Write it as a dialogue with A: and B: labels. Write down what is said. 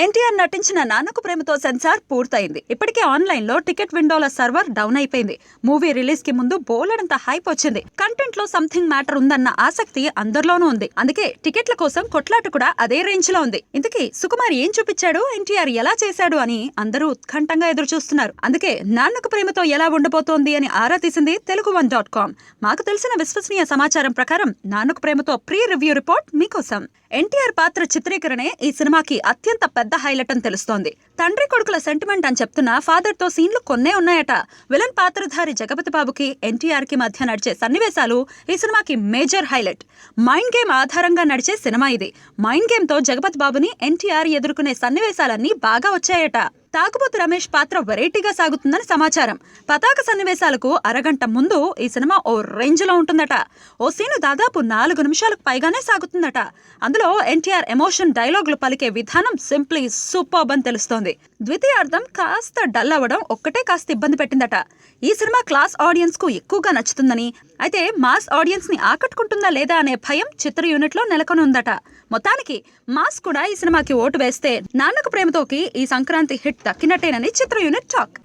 A: ఎన్టీఆర్ నటించిన నాన్నకు ప్రేమతో సెన్సార్ పూర్తయింది. ఇప్పటికే ఆన్లైన్ లో టికెట్ విండోల సర్వర్ డౌన్ అయిపోయింది. మూవీ రిలీజ్ కి ముందు బోలెడంత హైప్ వచ్చింది. కంటెంట్ లో సంథింగ్ మ్యాటర్ ఉందన్న ఆసక్తి అందరిలోనూ ఉంది. అందుకే టికెట్ల కోసం కొట్లాట కూడా అదే రేంజ్ లో ఉంది. ఇంతకీ సుకుమార్ ఏం చూపించాడు, ఎన్టీఆర్ ఎలా చేశాడు అని అందరూ ఉత్కంఠంగా ఎదురు చూస్తున్నారు. అందుకే నాన్నకు ప్రేమతో ఎలా ఉండబోతోంది అని ఆరా తీసింది Telugu1.com. మాకు తెలిసిన విశ్వసనీయ సమాచారం ప్రకారం Nannaku Prematho pre review report మీకోసం. ఎన్టీఆర్ పాత్ర చిత్రీకరణే ఈ సినిమాకి అత్యంత పెద్ద హైలైట్ అని తెలుస్తోంది. తండ్రి కొడుకుల సెంటిమెంట్ అని చెప్తున్న ఫాదర్ తో సీన్లు కొన్నే ఉన్నాయట. విలన్ పాత్రధారి జగపతి బాబుకి ఎన్టీఆర్ కి మధ్య నడిచే సన్నివేశాలు ఈ సినిమాకి మేజర్ హైలైట్. మైండ్ గేమ్ ఆధారంగా నడిచే సినిమా ఇది. మైండ్ గేమ్ తో జగపతి బాబుని ఎన్టీఆర్ ఎదుర్కొనే సన్నివేశాలన్నీ బాగా వచ్చాయట. తాగుబోతు రమేష్ పాత్ర వెరైటీగా సాగుతుందని సమాచారం. పతాక సన్నివేశాలకు అరగంట ముందు ఈ సినిమా ఓ రేంజ్ లో ఉంటుందట. ఓ సీను దాదాపు 4 నిమిషాలకు పైగానే సాగుతుందట. అందులో ఎన్టీఆర్ ఎమోషన్ డైలాగులు పలికే విధానం సింప్లీ సూపర్బ్ అని తెలుస్తోంది. ద్వితీయార్థం కాస్త డల్ అవ్వడం ఒక్కటే కాస్త ఇబ్బంది పెట్టిందట. ఈ సినిమా క్లాస్ ఆడియన్స్ కు ఎక్కువగా నచ్చుతుందని, అయితే మాస్ ఆడియన్స్ ని ఆకట్టుకుంటుందా లేదా అనే భయం చిత్ర యూనిట్ లో నెలకొని ఉందట. మొత్తానికి మాస్ కూడా ఈ సినిమాకి ఓటు వేస్తే నాన్నకు ప్రేమతోకి ఈ సంక్రాంతి హిట్ దక్కినట్టేనని చిత్ర యూనిట్ టాక్.